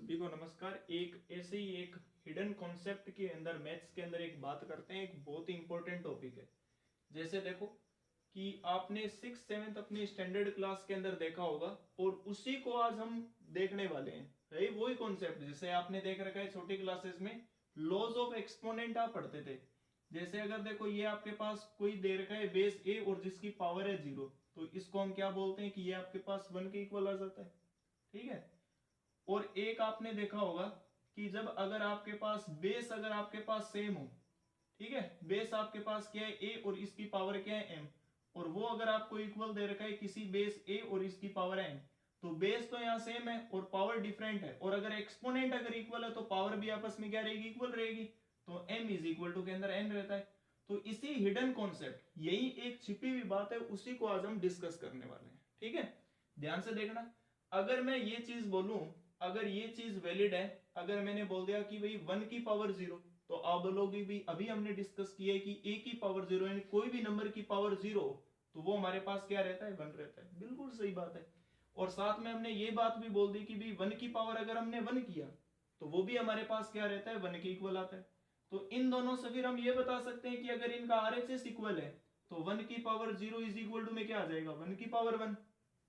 सभी को नमस्कार। एक ऐसे ही एक हिडन कॉन्सेप्ट के अंदर मैथ्स के अंदर एक बात करते हैं, एक बहुत ही इंपॉर्टेंट टॉपिक है। जैसे देखो कि आपने 6th 7th अपनी स्टैंडर्ड क्लास के अंदर देखा होगा और उसी को आज हम देखने वाले हैं। है वही कॉन्सेप्ट जिसे आपने देख रखा है छोटी क्लासेस में, लॉज ऑफ एक्सपोनेंट आप पढ़ते थे। जैसे अगर देखो ये आपके पास कोई दे रखा है बेस ए और जिसकी पावर है 0, तो इसको हम क्या बोलते हैं कि ये आपके पास 1 के इक्वल आ जाता है। ठीक है। और एक आपने देखा होगा कि जब अगर आपके पास बेस अगर आपके पास सेम हो, ठीक है, बेस आपके पास क्या है ए और इसकी पावर क्या है एम, और वो अगर आपको इक्वल दे रखा है किसी बेस ए और इसकी पावर एन, तो बेस तो यहां सेम है और पावर डिफरेंट है, और अगर एक्सपोनेंट अगर इक्वल है तो पावर भी आपस में क्या रहेगी, इक्वल रहेगी। तो m इज इक्वल टू के अंदर n रहता है। तो इसी हिडन कॉन्सेप्ट, यही एक छिपी हुई बात है, उसी को आज हम डिस्कस करने वाले हैं। ठीक है, ध्यान से देखना। अगर मैं ये चीज बोलूं, अगर ये चीज वैलिड है, अगर मैंने बोल दिया कि भाई 1 की पावर 0, तो आप बोलोगे भी अभी हमने डिस्कस किया है कि a की पावर 0 यानी कोई भी नंबर की पावर 0, तो वो हमारे पास क्या रहता है, 1 रहता है। बिल्कुल सही बात है। और साथ में हमने ये बात भी बोल दी कि भी 1 की पावर अगर हमने 1 किया तो वो भी हमारे पास क्या रहता है, 1 के इक्वल आता है। तो इन दोनों से फिर हम ये बता सकते हैं कि अगर इनका RHS इक्वल है तो 1 की पावर 0 इज इक्वल टू में क्या आ जाएगा, 1 की पावर 1।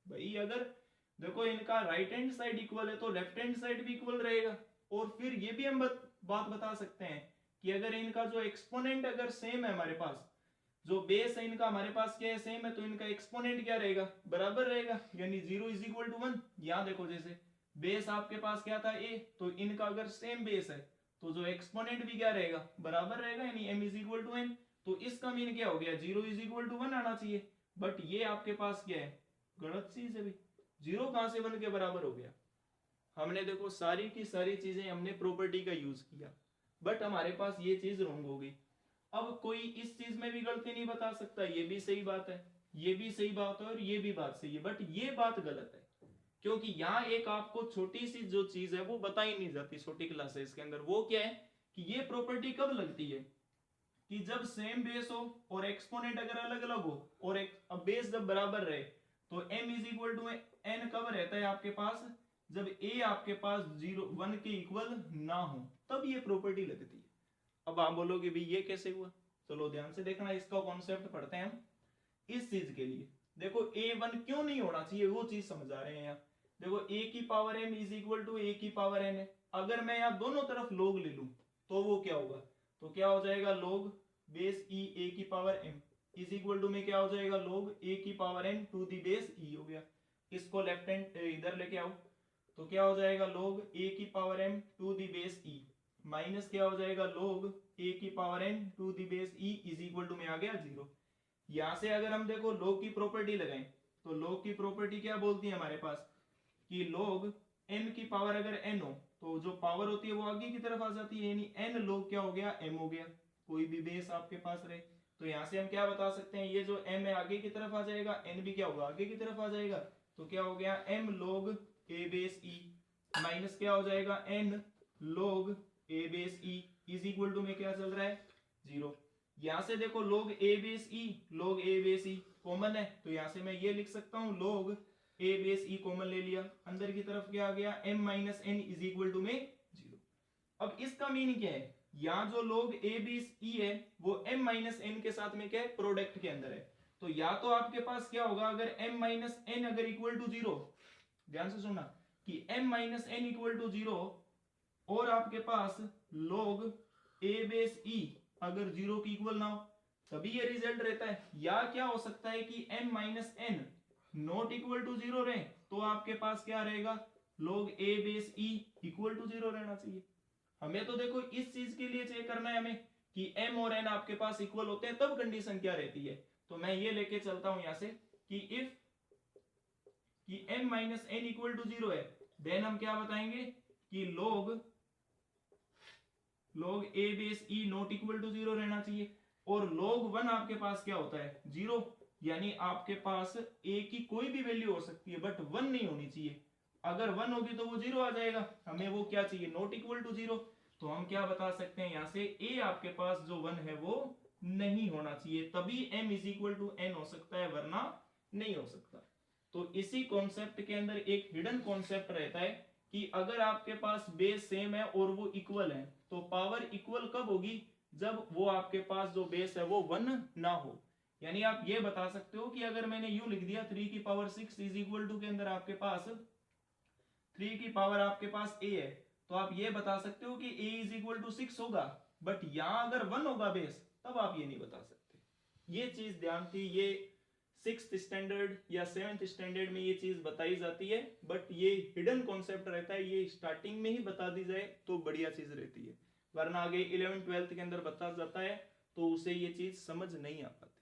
भाई अगर देखो इनका राइट हैंड साइड इक्वल है तो लेफ्ट हैंड साइड भी इक्वल रहेगा। और फिर ये भी हम बात बता सकते हैं कि अगर इनका जो एक्सपोनेंट अगर सेम है, हमारे पास जो बेस है इनका हमारे पास क्या है, सेम है, तो इनका एक्सपोनेंट क्या रहेगा, बराबर रहेगा, यानी 0 इज इक्वल टू 1। यहां देखो जैसे बेस आपके पास क्या था a, तो इनका अगर सेम बेस है तो जो एक्सपोनेंट भी क्या रहेगा, बराबर रहेगा, यानी m is equal to n। तो इसका मीन क्या हो गया, 0 इज इक्वल टू 1 आना चाहिए। बट ये आपके पास क्या है, गलत चीज है भाई। 0 कहां से 1 के बराबर हो गया। हमने देखो सारी की सारी चीजें हमने प्रॉपर्टी का यूज किया, बट हमारे पास ये चीज रॉन्ग हो गई। अब कोई इस चीज में भी गलती नहीं बता सकता, ये भी सही बात है, ये भी सही बात है और ये भी बात सही है, बट ये बात गलत है। क्योंकि यहां एक आपको छोटी सी जो चीज है वो बताई नहीं जाती छोटी क्लासेस के अंदर। वो क्या है कि ये प्रॉपर्टी कब लगती है कि जब सेम बेस हो और एक्सपोनेंट अगर अलग अलग हो, और एक अब बेस जब बराबर रहे, तो m is equal to n कब रहता है आपके पास, जब a आपके पास 1 के इक्वल ना हो, तब ये प्रॉपर्टी लगती है। अब आप बोलोगे भी ये कैसे हुआ, चलो ध्यान से देखना, इसका कॉन्सेप्ट पढ़ते हैं हम। इस चीज के लिए देखो a1 क्यों नहीं होना चाहिए वो चीज समझा रहे हैं यहाँ। देखो a की power m is equal to a की पावर n है। अगर मैं यहाँ दोनों तरफ log ले लूं तो वो क्या होगा, तो क्या हो जाएगा, log बेस e a की power m is equal to में क्या हो जाएगा, log a की power n to the base e हो गया। इसको लेफ्ट हैंड इधर लेके आओ, तो क्या हो जाएगा, log a की power m to the base e minus क्या हो जाएगा, log a की power n to the base e is equal to में आ गया 0। यहां से अगर हम देखो log की प्रॉपर्टी लगाएं, तो log की प्रॉपर्टी क्या बोलती है हमारे पास कि log n की पावर अगर n हो तो जो पावर होती है वो आगे की तरफ आ जाती है, यानी n log क्या हो गया, m हो गया। कोई भी बेस आपके पास रहे, तो यहां से हम क्या बता सकते हैं, ये जो m है आगे की तरफ आ जाएगा, n भी क्या होगा, आगे की तरफ आ जाएगा। तो क्या हो गया, m log a base e minus क्या हो जाएगा, n log a base e is equal to में क्या चल रहा है, 0। यहां से देखो log a base e, log a base e common है, तो यहां से मैं ये लिख सकता हूं log a base e common ले लिया, अंदर की तरफ क्या आ गया, m minus n is equal to में 0। अब इसका मीनिंग क्या है, यहां जो log a बेस e है वो m माइनस n के साथ में क्या है, प्रोडक्ट के अंदर है। तो या तो आपके पास क्या होगा, अगर m माइनस n अगर इक्वल टू 0, ध्यान से सुनना कि m minus n equal to 0, और आपके पास log a बेस e अगर 0 की इक्वल ना हो, तभी ये रिजल्ट रहता है। या क्या हो सकता है कि m minus n not equal to 0 रहे, तो आपके पास क्या रहेगा, log a base e equal to 0 रहना चाहिए। हमें तो देखो इस चीज के लिए चेक करना है हमें कि m और n आपके पास इक्वल होते हैं, तब कंडीशन क्या रहती है। तो मैं ये लेके चलता हूं यहां से कि इफ कि m minus n equal to 0 है, देन हम क्या बताएंगे कि log a base e not equal to 0 रहना चाहिए। और log 1 आपके पास क्या होता है, 0, यानी आपके पास a की कोई भी वैल्यू हो सकती है बट 1 नहीं होनी चाहिए। अगर 1 होगी तो वो 0 आ जाएगा, हमें वो क्या चाहिए, नॉट इक्वल टू 0। तो हम क्या बता सकते हैं यहां से, a आपके पास जो 1 है वो नहीं होना चाहिए, तभी m is equal to n हो सकता है, वरना नहीं हो सकता। तो इसी कॉन्सेप्ट के अंदर एक हिडन कॉन्सेप्ट रहता है कि अगर आपके पास बेस सेम है और वो इक्वल है, तो पावर इक्वल कब होगी? जब वो आपके पास जो बेस है वो 1 ना हो। यानी आप ये बता सकते हो कि अगर मैंने यू लिख दिया 3 की पावर 6 इज इक्वल टू के अंदर आपके पास 3 की पावर आपके पास a है, तो आप ये बता सकते हो कि a इज इक्वल टू 6 होगा। बट यहां अगर 1 होगा बेस, तब आप ये नहीं बता सकते। ये चीज ध्यान थी, ये 6th स्टैंडर्ड या 7th स्टैंडर्ड में ये चीज बताई जाती है, बट ये हिडन कॉन्सेप्ट रहता है, ये स्टार्टिंग में ही बता दी जाए तो बढ़िया चीज रहती है, वरना आगे 11th 12th के अंदर बता जाता है तो उसे ये चीज समझ नहीं आ पाती।